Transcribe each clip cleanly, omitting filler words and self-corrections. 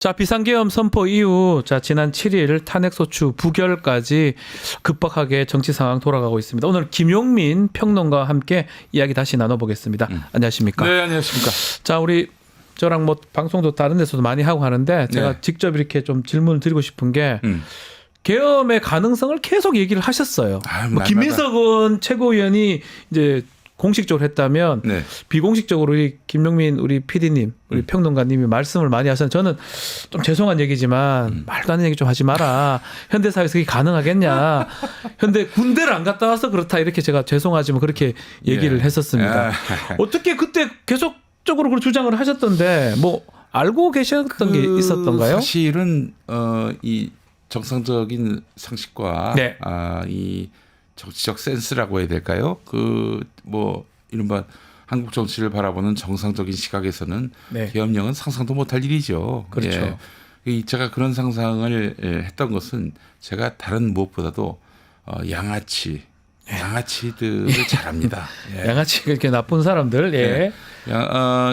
자, 비상계엄 선포 이후 지난 7일 탄핵소추 부결까지 급박하게 정치 상황 돌아가고 있습니다. 오늘 김용민 평론가와 함께 이야기 다시 나눠보겠습니다. 안녕하십니까? 네, 안녕하십니까? 자, 우리 저랑 뭐 방송도 다른 데서도 많이 하고 하는데 제가 네. 직접 이렇게 좀 질문을 드리고 싶은 게 계엄의 가능성을 계속 얘기를 하셨어요. 뭐 김민석은 최고위원이 이제 공식적으로 했다면 네. 비공식적으로 우리 김용민 우리 PD님, 우리 평론가님이 말씀을 많이 하셔서 저는 좀 죄송한 얘기지만 말도 안 되는 얘기 좀 하지 마라. 현대사회에서 이게 가능하겠냐. 현대 군대를 안 갔다 와서 그렇다. 이렇게 제가 죄송하지만 그렇게 얘기를 예. 했었습니다. 어떻게 그때 계속적으로 그 주장을 하셨던데 뭐 알고 계셨던 게 있었던가요? 사실은 이 정상적인 상식과 네. 이 정치적 센스라고 해야 될까요? 그 뭐 이른바 한국 정치를 바라보는 정상적인 시각에서는 네. 계엄령은 상상도 못할 일이죠. 그렇죠. 예. 제가 그런 상상을 했던 것은 제가 다른 무엇보다도 양아치들을 잘합니다. 예. 양아치 그렇게 나쁜 사람들. 예.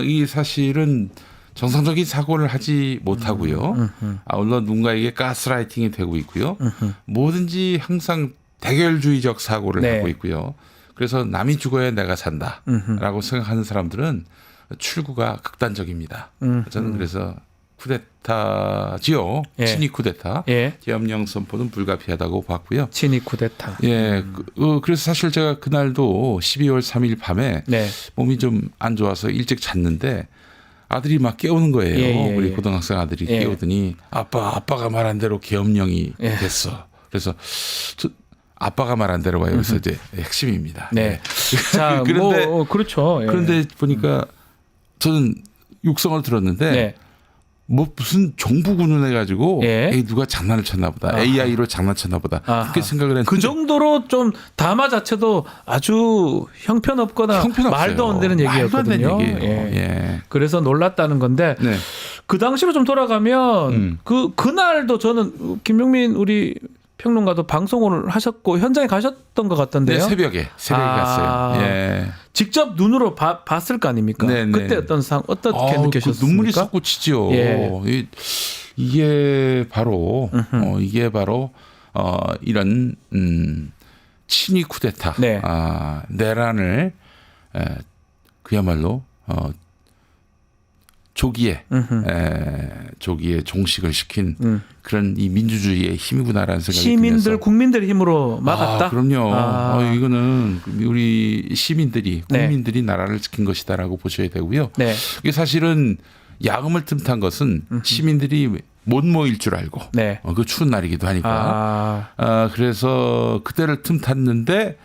이 사실은 정상적인 사고를 하지 못하고요. 물론 누군가에게 가스라이팅이 되고 있고요. 뭐든지 항상 대결주의적 사고를 네. 하고 있고요. 그래서 남이 죽어야 내가 산다라고 생각하는 사람들은 출구가 극단적입니다. 저는 그래서 쿠데타지요. 예. 친위 쿠데타. 예. 계엄령 선포는 불가피하다고 봤고요. 친위 쿠데타. 예, 그래서 사실 제가 그날도 12월 3일 밤에 네. 몸이 좀 안 좋아서 일찍 잤는데 아들이 막 깨우는 거예요. 예. 우리 고등학생 아들이 예. 깨우더니 아빠가 말한 대로 계엄령이 예. 됐어. 그래서 아빠가 말한 대로가 여기서 이제 핵심입니다. 네. 예. 자, 그런데 뭐 그렇죠. 예. 그런데 보니까 저는 육성을 들었는데 네. 뭐 무슨 정부군을 해가지고 예. 에이, 누가 장난을 쳤나 보다. 아하. AI로 장난쳤나 보다. 그렇게 생각을 했는데 그 정도로 좀 담화 자체도 아주 형편없거나 형편없어요. 말도 안 되는 말도 안 되는 얘기였거든요. 얘기예요. 예. 예. 그래서 놀랐다는 건데 네. 그 당시로 좀 돌아가면 그날도 저는 김용민 우리 평론가도 방송을 하셨고 현장에 가셨던 것 같던데요. 네, 새벽에 갔어요. 예. 직접 눈으로 봤을 거 아닙니까? 네. 그때 어떻게 느끼셨습니까? 그 눈물이 솟구치죠. 예. 이게 바로 이런 친위 쿠데타, 네. 내란을 그야말로 조기에 종식을 시킨 그런 이 민주주의의 힘이구나라는 생각이 시민들, 들면서 국민들의 힘으로 막았다. 그럼요. 이거는 우리 시민들이, 네. 국민들이 나라를 지킨 것이다라고 보셔야 되고요. 네. 이게 사실은 야금을 틈탄 것은 시민들이 못 모일 줄 알고, 네. 그 추운 날이기도 하니까. 그래서 그때를 틈탔는데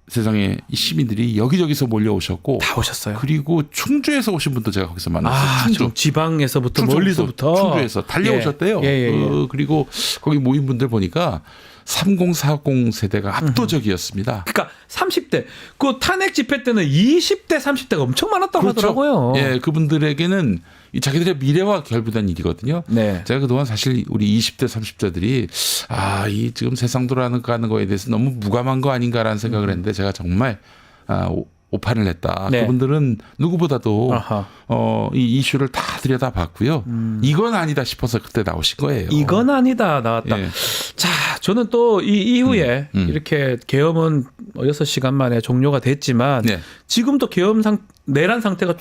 세상에 이 시민들이 여기저기서 몰려오셨고, 다 오셨어요. 그리고 충주에서 오신 분도 제가 거기서 만났어요. 충주. 지방에서부터 멀리서부터 충주에서 달려오셨대요. 예. 그리고 거기 모인 분들 보니까 3040 세대가 압도적이었습니다. 그러니까 30대 그 탄핵 집회 때는 20대 30대가 엄청 많았다고 하더라고요. 예, 그분들에게는 이 자기들의 미래와 결부된 일이거든요. 네. 제가 그동안 사실 우리 20대 30대들이 이 지금 세상 돌아가는 거에 대해서 너무 무감한 거 아닌가라는 생각을 했는데 제가 정말 오판을 냈다. 네. 그분들은 누구보다도 아하. 이 이슈를 다 들여다봤고요. 이건 아니다 싶어서 그때 나오신 거예요. 이건 아니다 나왔다. 예. 자, 저는 또 이 이후에 이렇게 계엄은 6시간 만에 종료가 됐지만 네. 지금도 내란 상태가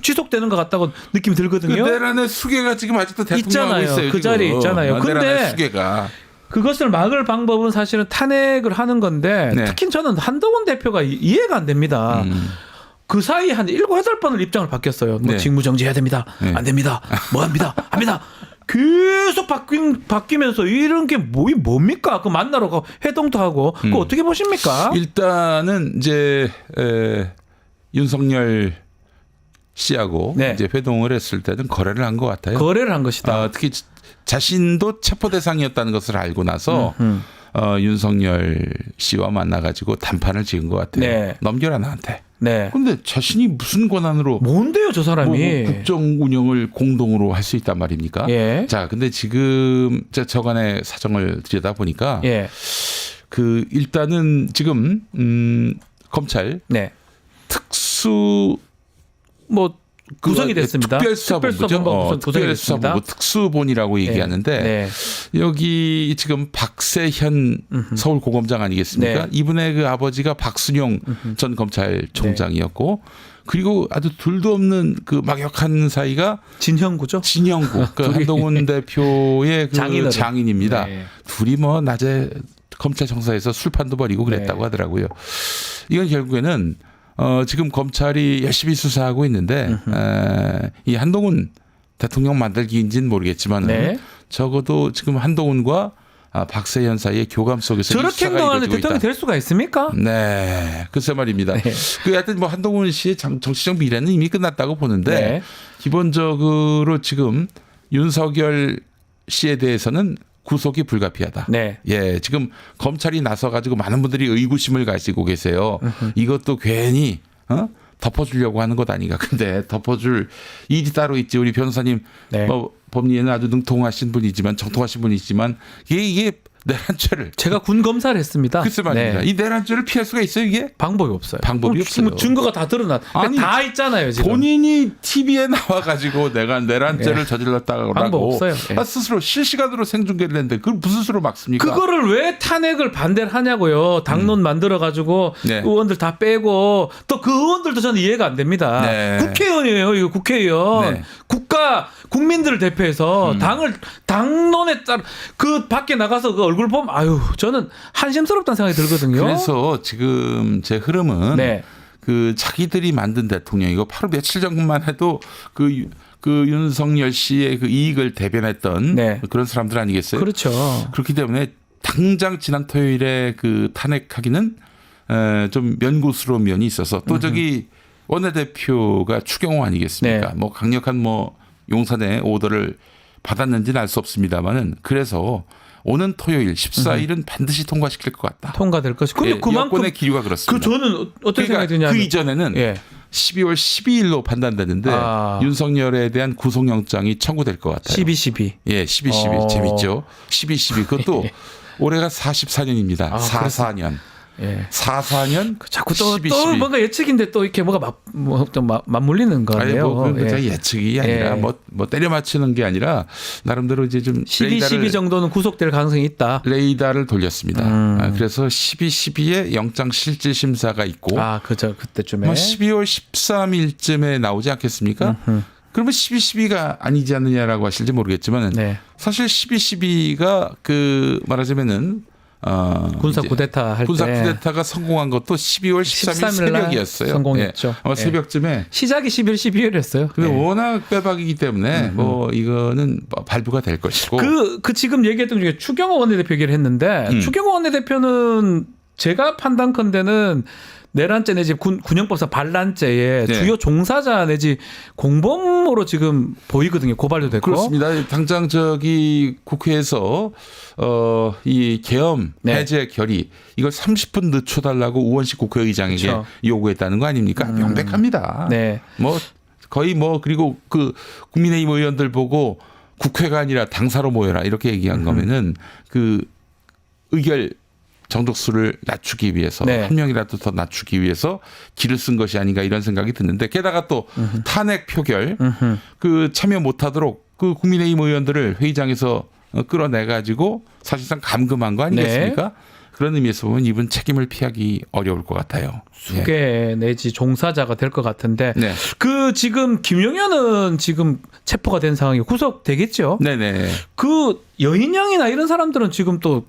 지속되는 것 같다고 느낌이 그 들거든요. 내란의 수계가 지금 아직도 대통령하고 있잖아요. 있어요. 그 자리에 있잖아요. 근데 내란의 수계가. 그것을 막을 방법은 사실은 탄핵을 하는 건데 네. 특히 저는 한동훈 대표가 이해가 안 됩니다. 그 사이에 한 7, 8번을 입장을 바뀌었어요. 뭐 네. 직무정지해야 됩니다. 네. 안 됩니다. 뭐 합니다. 합니다. 계속 바뀌면서 이런 게 뭡니까? 그 만나러 가고 회동도 하고 그거 어떻게 보십니까? 일단은 이제 윤석열 씨하고 네. 이제 회동을 했을 때는 거래를 한 것 같아요. 거래를 한 것이다. 특히 자신도 체포 대상이었다는 것을 알고 나서 윤석열 씨와 만나가지고 담판을 지은 것 같아요. 네. 넘겨라 나한테. 네. 근데 자신이 무슨 권한으로 뭔데요, 저 사람이? 뭐 국정 운영을 공동으로 할 수 있단 말입니까? 예. 자, 근데 지금 저간의 사정을 들여다 보니까 예. 일단은 지금 검찰 네. 특수 뭐 구성이 됐습니다. 특별수사본부죠. 구성이 됐습니다. 특별수사본부 특수본이라고 얘기하는데 네. 여기 지금 박세현 서울고검장 아니겠습니까? 네. 이분의 그 아버지가 박순용 전 검찰총장이었고 그리고 아주 둘도 없는 그 막역한 사이가 진형구죠. 진영구 그 한동훈 대표의 그 장인어른. 장인입니다. 네. 둘이 뭐 낮에 검찰 정사에서 술판도 벌이고 그랬다고 네. 하더라고요. 이건 결국에는 지금 검찰이 열심히 수사하고 있는데 이 한동훈 대통령 만들기인지는 모르겠지만 네. 적어도 지금 한동훈과 박세현 사이의 교감 속에서 저렇게 행동하는 대통령이 될 수가 있습니까? 네, 글쎄 말입니다. 네. 그 하여튼 뭐 한동훈 씨의 정치적 미래는 이미 끝났다고 보는데 네. 기본적으로 지금 윤석열 씨에 대해서는 구속이 불가피하다. 네. 예, 지금 검찰이 나서 가지고 많은 분들이 의구심을 가지고 계세요. 이것도 괜히 덮어주려고 하는 것 아닌가. 근데 덮어줄 일이 따로 있지. 우리 변호사님 네. 뭐 법리에는 아주 능통하신 분이지만 정통하신 분이지만 이게 내란죄를 제가 군 검사를 했습니다. 글쎄 말입니다. 네. 이 내란죄를 피할 수가 있어요 이게? 방법이 없어요. 방법이 없어요. 증거가 다 드러나. 아니, 다 있잖아요 지금. 본인이 TV에 나와가지고 내가 내란죄를 네. 저질렀다고 방법 없어요. 네. 스스로 실시간으로 생중계를 했는데 그걸 무슨 수로 막습니까? 그거를 왜 탄핵을 반대를 하냐고요. 당론 만들어가지고 네. 의원들 다 빼고 또 그 의원들도 저는 이해가 안 됩니다. 네. 국회의원이에요. 이거 국회의원. 네. 국민들을 대표해서 당론에 따라 그 밖에 나가서 그 얼굴 보면 아유 저는 한심스럽다는 생각이 들거든요. 그래서 지금 제 흐름은 네. 그 자기들이 만든 대통령이고 바로 며칠 전만 해도 그 윤석열 씨의 그 이익을 대변했던 네. 그런 사람들 아니겠어요? 그렇죠. 그렇기 때문에 당장 지난 토요일에 그 탄핵하기는 좀 면고스러운 면이 있어서 또 저기 원내대표가 추경호 아니겠습니까? 네. 뭐 강력한 뭐 용산의 오더를 받았는지는 알 수 없습니다만은 그래서 오는 토요일 14일은 반드시 통과시킬 것 같다. 통과될 것이고. 근데 예, 그만큼 여권의 기류가 그렇습니다. 저는 어떤 생각이 드냐면 그 이전에는 예. 12월 12일로 판단되는데 윤석열에 대한 구속영장이 청구될 것 같아요. 12.12. 예, 12.12 재밌죠. 12.12 그것도 올해가 44년입니다. 44년. 예. 44년 자꾸 또 12.12. 뭔가 예측인데 또 이렇게 뭐가 맞물리는 거예요. 아니 뭐 그 예. 예측이 아니라 예. 뭐 때려 맞추는 게 아니라 나름대로 이제 좀 12 정도는 구속될 가능성이 있다. 레이더를 돌렸습니다. 그래서 12.12에 영장 실질 심사가 있고 그죠. 그때쯤에. 뭐 12월 13일쯤에 나오지 않겠습니까? 그러면 12.12가 아니지 않느냐라고 하실지 모르겠지만 네. 사실 12.12가 그 말하자면은 군사 쿠데타 할 때 군사 쿠데타가 성공한 것도 12월 13일 새벽이었어요. 성공했죠. 예. 새벽쯤에. 시작이 11, 12일이었어요. 근데 워낙 빼박이기 때문에 뭐 이거는 발부가 될 것이고. 그 지금 얘기했던 중에 추경호 원내대표 얘기를 했는데 추경호 원내대표는 제가 판단컨대는 내란죄 내지 군형법상 반란죄의 네. 주요 종사자 내지 공범으로 지금 보이거든요. 고발도 됐고. 그렇습니다. 당장 저기 국회에서 이 계엄 네. 해제 결의 이걸 30분 늦춰달라고 우원식 국회의장에게 그렇죠. 요구했다는 거 아닙니까? 명백합니다. 네. 뭐 거의 뭐 그리고 그 국민의힘 의원들 보고 국회가 아니라 당사로 모여라 이렇게 얘기한 거면은 그 의결 정족수를 낮추기 위해서 네. 한 명이라도 더 낮추기 위해서 길을 쓴 것이 아닌가 이런 생각이 드는데 게다가 또 탄핵 표결 그 참여 못하도록 그 국민의힘 의원들을 회의장에서 끌어내 가지고 사실상 감금한 거 아니겠습니까? 네. 그런 의미에서 보면 이분 책임을 피하기 어려울 것 같아요. 수괴 내지 종사자가 될 것 같은데 네. 그 지금 김용현은 지금 체포가 된 상황이 구속되겠죠. 네네. 그 여인영이나 이런 사람들은 지금 또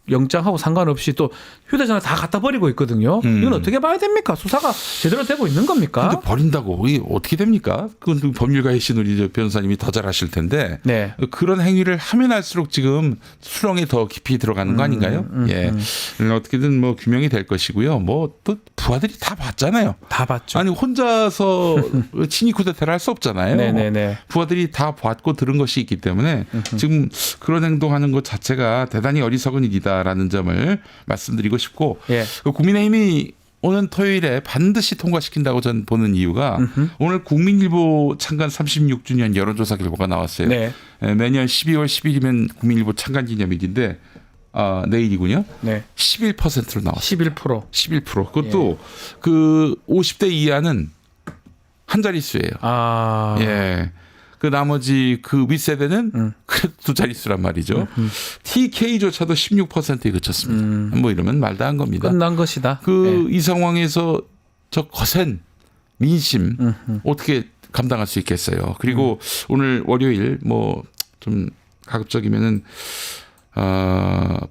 영장하고 상관없이 또 휴대전화 다 갖다 버리고 있거든요. 이건 어떻게 봐야 됩니까? 수사가 제대로 되고 있는 겁니까? 근데 버린다고 이게 어떻게 됩니까? 그건 법률가이신 우리 변호사님이 더 잘 아실 텐데 네. 그런 행위를 하면 할수록 지금 수렁에 더 깊이 들어가는 거 아닌가요? 예, 어떻게든 뭐 규명이 될 것이고요. 뭐 또 부하들이 다 봤잖아요. 다 봤죠. 아니 혼자서 친위 쿠데타를 할 수 없잖아요. 네네네. 부하들이 다 봤고 들은 것이 있기 때문에 지금 그런 행동하는 것 자체가 대단히 어리석은 일이다라는 점을 말씀드리고 싶고 예. 국민의힘이 오는 토요일에 반드시 통과시킨다고 저는 보는 이유가 오늘 국민일보 창간 36주년 여론조사 결과가 나왔어요. 네. 매년 12월 10일이면 국민일보 창간 기념일인데 내일이군요. 네. 11%로 나왔어요. 11%. 11%. 그것도 그 50대 이하는 한 자릿수예요. 아. 예. 그 나머지 그 윗세대는 그래도 두 자릿수란 말이죠. TK조차도 16%에 그쳤습니다. 뭐 이러면 말도 안 겁니다. 끝난 것이다. 이 상황에서 저 거센 민심 어떻게 감당할 수 있겠어요. 그리고 오늘 월요일 뭐 좀 가급적이면은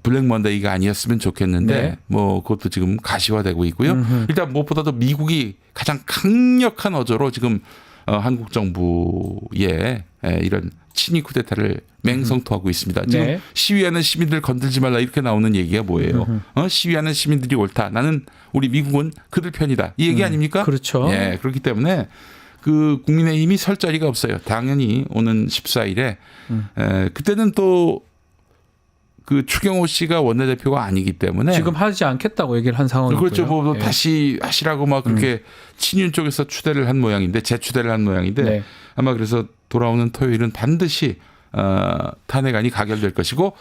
블랙 먼데이가 아니었으면 좋겠는데 네. 뭐 그것도 지금 가시화되고 있고요. 일단 무엇보다도 미국이 가장 강력한 어조로 지금 한국 정부의 이런 친위 쿠데타를 맹성토하고 있습니다. 지금 네. 시위하는 시민들 건들지 말라 이렇게 나오는 얘기가 뭐예요? 시위하는 시민들이 옳다. 나는 우리 미국은 그들 편이다. 이 얘기 아닙니까? 그렇죠. 예, 그렇기 때문에 그 국민의힘이 설 자리가 없어요. 당연히 오는 14일에 그때는 또 그 추경호 씨가 원내대표가 아니기 때문에 지금 하지 않겠다고 얘기를 한 상황이고요. 그렇죠. 뭐 예. 다시 하시라고 막 그렇게 친윤 쪽에서 추대를 한 모양인데 재추대를 한 모양인데 네. 아마 그래서 돌아오는 토요일은 반드시 탄핵안이 가결될 것이고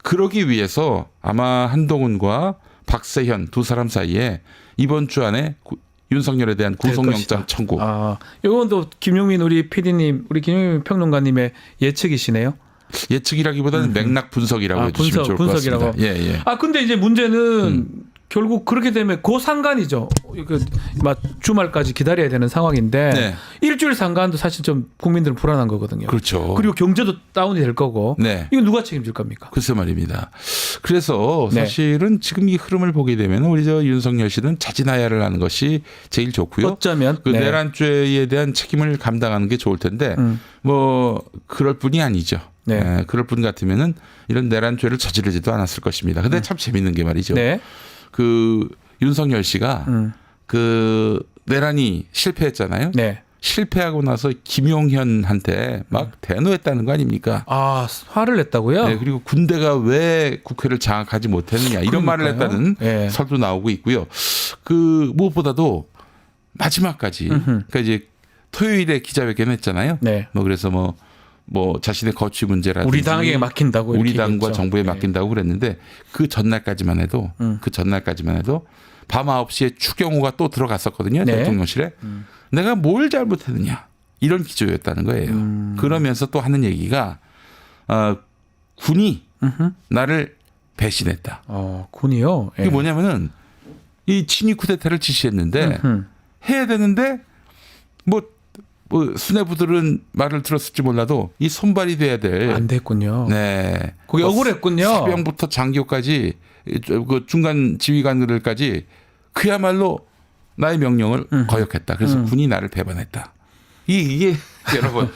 그러기 위해서 아마 한동훈과 박세현 두 사람 사이에 이번 주 안에 윤석열에 대한 구속영장 청구. 아, 이건 또 김용민 우리 PD님, 우리 김용민 평론가님의 예측이시네요. 예측이라기보다는 맥락 분석이라고 해주시면 좋을 것 같습니다. 예, 예. 아 근데 이제 문제는 결국 그렇게 되면 그 상간이죠. 막 주말까지 기다려야 되는 상황인데 네. 일주일 상간도 사실 좀 국민들은 불안한 거거든요. 그렇죠. 그리고 경제도 다운이 될 거고. 네. 이거 누가 책임질 겁니까? 글쎄 말입니다. 그래서 네. 사실은 지금 이 흐름을 보게 되면 우리 저 윤석열 씨는 자진하야를 하는 것이 제일 좋고요. 어쩌면 그 내란죄에 대한 책임을 감당하는 게 좋을 텐데 뭐 그럴 뿐이 아니죠. 네. 예, 그럴 뿐 같으면은 이런 내란죄를 저지르지도 않았을 것입니다. 근데 참 재밌는 게 말이죠. 네. 그 윤석열 씨가 그 내란이 실패했잖아요. 네. 실패하고 나서 김용현한테 막 대노했다는 거 아닙니까? 아 화를 냈다고요? 네, 그리고 군대가 왜 국회를 장악하지 못했느냐 이런 말을 했다는 네. 설도 나오고 있고요. 그 무엇보다도 마지막까지 그러니까 이제 토요일에 기자회견 했잖아요. 네. 뭐 그래서 뭐 자신의 거취 문제라든지 우리 당에게 맡긴다고 우리 이렇게 당과 얘기했죠. 정부에 네. 맡긴다고 그랬는데 그 전날까지만 해도 밤 9시에 추경호가 또 들어갔었거든요. 네. 대통령실에. 내가 뭘 잘못했느냐. 이런 기조였다는 거예요. 그러면서 또 하는 얘기가 군이 나를 배신했다. 군이요? 예. 이게 뭐냐면은 이 친위 쿠데타를 지시했는데 해야 되는데 뭐 수뇌부들은 말을 들었을지 몰라도 이 손발이 돼야 될. 안 됐군요. 네. 그게 억울했군요. 사병부터 장교까지 그 중간 지휘관들까지 그야말로 나의 명령을 거역했다. 그래서 군이 나를 배반했다. 이게 여러분,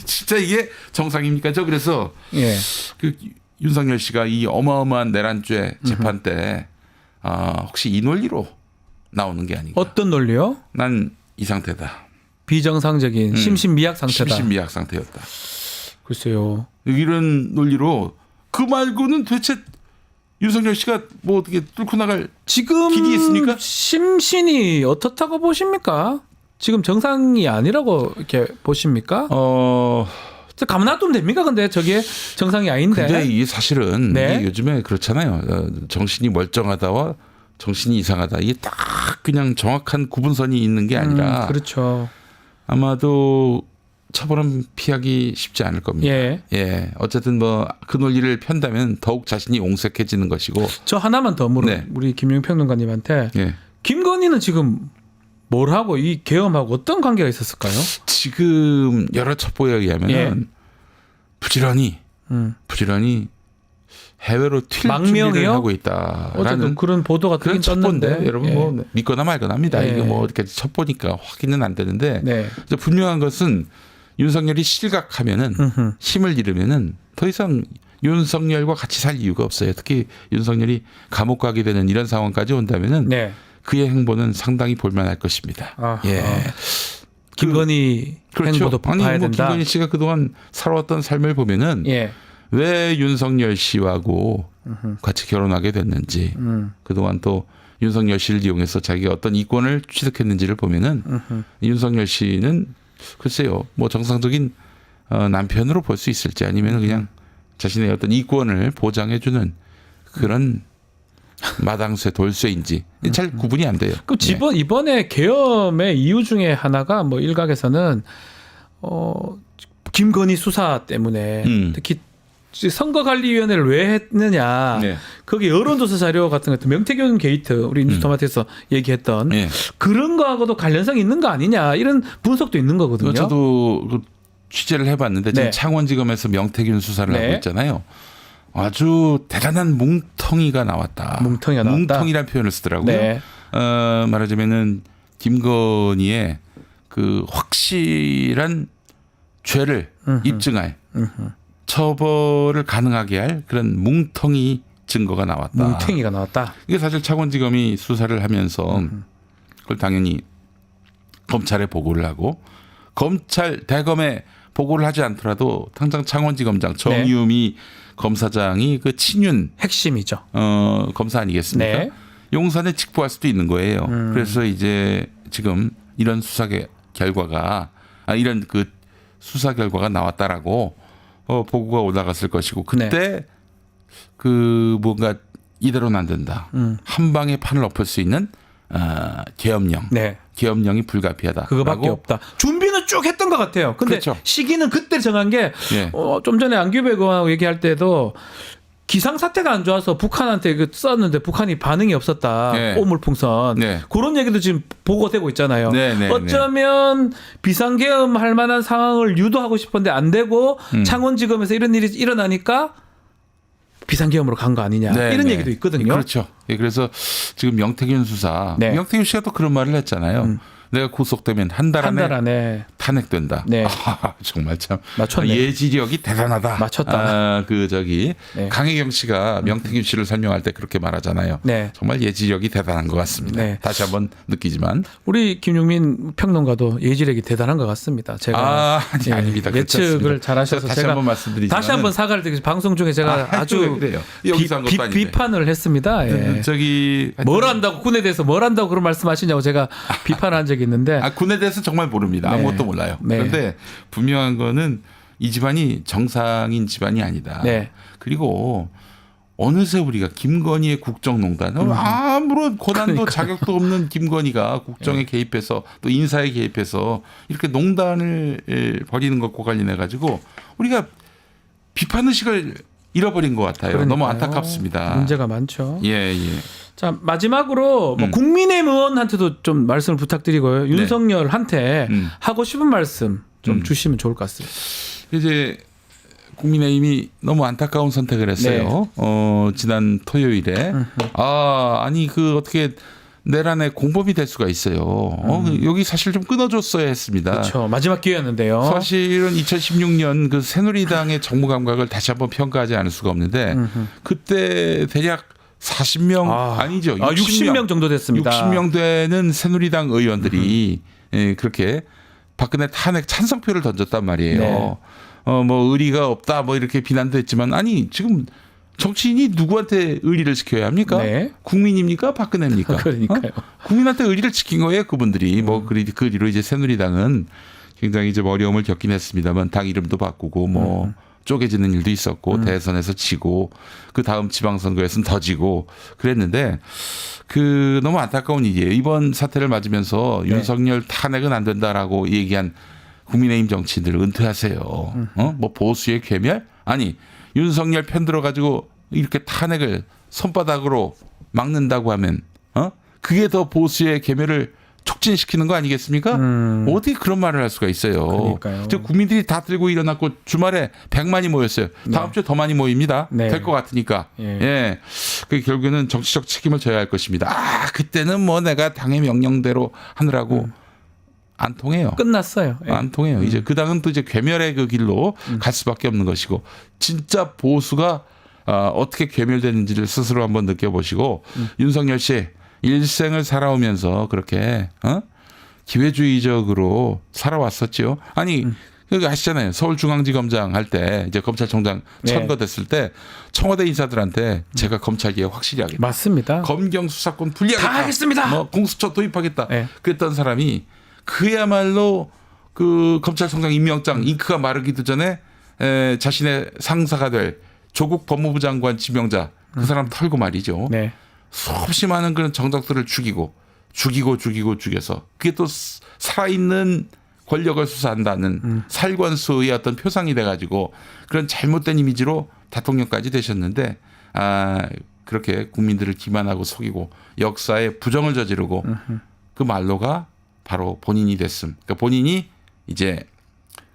진짜 이게 정상입니까? 저 그래서 예. 그 윤석열 씨가 이 어마어마한 내란죄 재판 때 혹시 이 논리로 나오는 게 아닌가? 어떤 논리요? 난 이 상태다. 비정상적인 심신미약 상태다. 심신미약 상태였다. 글쎄요. 이런 논리로 그 말고는 도대체 윤석열 씨가 뭐 어떻게 뚫고 나갈 지금 길이 있습니까? 심신이 어떻다고 보십니까? 지금 정상이 아니라고 이렇게 보십니까? 가만 놔두면 됩니까? 근데 저게 정상이 아닌데. 근데 이 사실은 네. 이게 요즘에 그렇잖아요. 정신이 멀쩡하다와 정신이 이상하다. 이게 딱 그냥 정확한 구분선이 있는 게 아니라 그렇죠. 아마도 처벌은 피하기 쉽지 않을 겁니다. 예. 어쨌든 뭐 그 논리를 편다면 더욱 자신이 옹색해지는 것이고. 저 하나만 더 물어. 네. 우리 김용 평론가님한테. 예. 김건희는 지금 뭘 하고 이 계엄하고 어떤 관계가 있었을까요? 지금 여러 첩보에 의하면 부지런히 해외로 튈 망명이요? 준비를 하고 있다라는 어쨌든 그런 보도가 그런 뜨긴 떴는데. 첩보인데 여러분 뭐 믿거나 말거나입니다. 예. 이게 뭐 이렇게 첩보니까 확인은 안 되는데 네. 이제 분명한 것은 윤석열이 실각하면은 힘을 잃으면은 더 이상 윤석열과 같이 살 이유가 없어요. 특히 윤석열이 감옥 가게 되는 이런 상황까지 온다면은 네. 그의 행보는 상당히 볼만할 것입니다. 아하. 예. 김건희 행보도 봐야 아니 뭐 된다. 김건희 씨가 그동안 살아왔던 삶을 보면은 예. 왜 윤석열 씨하고 같이 결혼하게 됐는지 그동안 또 윤석열 씨를 이용해서 자기가 어떤 이권을 취득했는지를 보면은 윤석열 씨는 글쎄요 뭐 정상적인 남편으로 볼 수 있을지 아니면 그냥 자신의 어떤 이권을 보장해주는 그런 마당쇠 돌쇠인지 잘 구분이 안 돼요. 그 이번에 계엄의 이유 중에 하나가 뭐 일각에서는 김건희 수사 때문에 특히 선거관리위원회를 왜 했느냐. 네. 거기 여론조사 자료 같은 것, 명태균 게이트, 우리 뉴스토마토에서 얘기했던 네. 그런 거하고도 관련성이 있는 거 아니냐 이런 분석도 있는 거거든요. 저도 그 취재를 해봤는데 지금 네. 창원지검에서 명태균 수사를 네. 하고 있잖아요. 아주 대단한 뭉텅이가 나왔다. 뭉텅이가 나왔다. 뭉텅이라는 표현을 쓰더라고요. 네. 말하자면은 김건희의 그 확실한 죄를 입증할 처벌을 가능하게 할 그런 뭉텅이 증거가 나왔다. 뭉탱이가 나왔다. 이게 사실 창원지검이 수사를 하면서 그걸 당연히 검찰에 보고를 하고 검찰 대검에 보고를 하지 않더라도 당장 창원지검장 정유미 검사장이 그 친윤 핵심이죠. 검사 아니겠습니까? 네. 용산에 직보할 수도 있는 거예요. 그래서 이제 지금 이런 수사 결과가 이런 그 수사 결과가 나왔다라고 보고가 올라갔을 것이고 그때 그 뭔가 이대로는 안 된다. 한 방에 판을 엎을 수 있는 계엄령. 네. 계엄령이 불가피하다. 그거밖에 없다. 준비는 쭉 했던 것 같아요. 근데 그렇죠. 시기는 그때 정한 게 예. 좀 전에 안규백 의원하고 얘기할 때도 기상 사태가 안 좋아서 북한한테 그 썼는데 북한이 반응이 없었다. 네. 오물풍선. 네. 그런 얘기도 지금 보고되고 있잖아요. 네, 네, 어쩌면 비상계엄 할 만한 상황을 유도하고 싶은데 안 되고 창원지검에서 이런 일이 일어나니까 비상계엄으로 간 거 아니냐. 네, 이런 네. 얘기도 있거든요. 그렇죠. 예, 그래서 지금 명태균 수사. 네. 명태균 씨가 또 그런 말을 했잖아요. 내가 구속되면 한 달 한 안에 달 안에 탄핵된다. 네. 정말 참 맞췄네. 예지력이 대단하다. 맞췄다. 네. 강혜경 씨가 명태균 씨를 설명할 때 그렇게 말하잖아요. 네. 정말 예지력이 대단한 것 같습니다. 네. 다시 한번 느끼지만 우리 김용민 평론가도 예지력이 대단한 것 같습니다. 제가 아니, 아닙니다. 그렇지 예측을 않습니다. 잘하셔서 다시 제가 한번 말씀드리지만 다시 한번 사과를 드리겠습니다. 방송 중에 제가 아주 그래요. 여기서 한 것도 아닌데. 비판을 했습니다. 예. 저기 뭘 한다고 군에 대해서 뭘 한다고 그런 말씀하시냐고 제가 비판을 한 적이 있는데 군에 대해서 정말 모릅니다. 네. 아무것도 몰라요. 네. 그런데 분명한 거는 이 집안이 정상인 집안이 아니다. 네. 그리고 어느새 우리가 김건희의 국정농단 아무런 권한도 자격도 없는 김건희가 국정에 개입해서 또 인사에 개입해서 이렇게 농단을 벌이는 것과 관련해 가지고 우리가 비판 의식을 잃어버린 것 같아요. 그러니까요. 너무 안타깝습니다. 문제가 많죠. 예. 자 마지막으로 뭐 국민의힘 의원한테도 좀 말씀을 부탁드리고요. 윤석열한테 하고 싶은 말씀 좀 주시면 좋을 것 같습니다. 이제 국민의힘이 너무 안타까운 선택을 했어요. 지난 토요일에 아니 그 어떻게 내란의 공범이 될 수가 있어요. 여기 사실 좀 끊어줬어야 했습니다. 그렇죠. 마지막 기회였는데요. 사실은 2016년 그 새누리당의 정무 감각을 다시 한번 평가하지 않을 수가 없는데 그때 대략 40명 아니죠. 60명 정도 됐습니다. 60명 되는 새누리당 의원들이 그렇게 박근혜 탄핵 찬성표를 던졌단 말이에요. 네. 뭐 의리가 없다 뭐 이렇게 비난도 했지만 아니 지금 정치인이 누구한테 의리를 지켜야 합니까? 네. 국민입니까? 박근혜입니까? 그러니까요. 국민한테 의리를 지킨 거예요, 그분들이. 뭐 그 뒤로 이제 새누리당은 굉장히 이제 어려움을 겪긴 했습니다만 당 이름도 바꾸고 뭐 쪼개지는 일도 있었고 대선에서 지고 그 다음 지방선거에서는 더 지고 그랬는데 그 너무 안타까운 일이에요. 이번 사태를 맞으면서 윤석열 탄핵은 안 된다라고 얘기한 국민의힘 정치인들 은퇴하세요. 뭐 보수의 괴멸? 아니 윤석열 편 들어가지고 이렇게 탄핵을 손바닥으로 막는다고 하면 그게 더 보수의 괴멸을 촉진시키는 거 아니겠습니까? 어떻게 그런 말을 할 수가 있어요. 그러니까요. 국민들이 다 들고 일어났고 주말에 100만이 모였어요. 다음 주에 더 많이 모입니다. 네. 될 것 같으니까. 예. 그 결국에는 정치적 책임을 져야 할 것입니다. 그때는 뭐 내가 당의 명령대로 하느라고 안 통해요. 끝났어요. 예. 안 통해요. 이제 그 당은 또 이제 괴멸의 그 길로 갈 수밖에 없는 것이고 진짜 보수가 어떻게 괴멸되는지를 스스로 한번 느껴보시고 윤석열 씨 일생을 살아오면서 그렇게 기회주의적으로 살아왔었죠. 아니 그 아시잖아요. 서울중앙지검장 할 때 이제 검찰총장 선거됐을 때 청와대 인사들한테 제가 검찰개혁 확실히 하겠다. 맞습니다. 검경 수사권 분리하겠다. 다 하겠습니다. 뭐 공수처 도입하겠다. 네. 그랬던 사람이 그야말로 그 검찰총장 임명장 잉크가 마르기도 전에 자신의 상사가 될 조국 법무부 장관 지명자 그 사람 털고 말이죠. 네. 수없이 많은 그런 정적들을 죽여서 그게 또 살아있는 권력을 수사한다는 살권수의 어떤 표상이 돼가지고 그런 잘못된 이미지로 대통령까지 되셨는데 그렇게 국민들을 기만하고 속이고 역사에 부정을 저지르고 그 말로가 바로 본인이 됐음. 그러니까 본인이 이제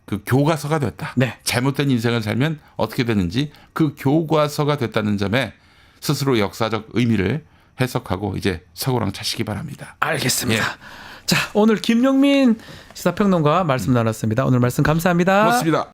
그 교과서가 됐다. 네. 잘못된 인생을 살면 어떻게 되는지 그 교과서가 됐다는 점에 스스로 역사적 의미를 해석하고 이제 서구랑 차시기 바랍니다. 알겠습니다. 예. 자, 오늘 김용민 시사평론가 말씀 나눴습니다. 오늘 말씀 감사합니다. 고맙습니다.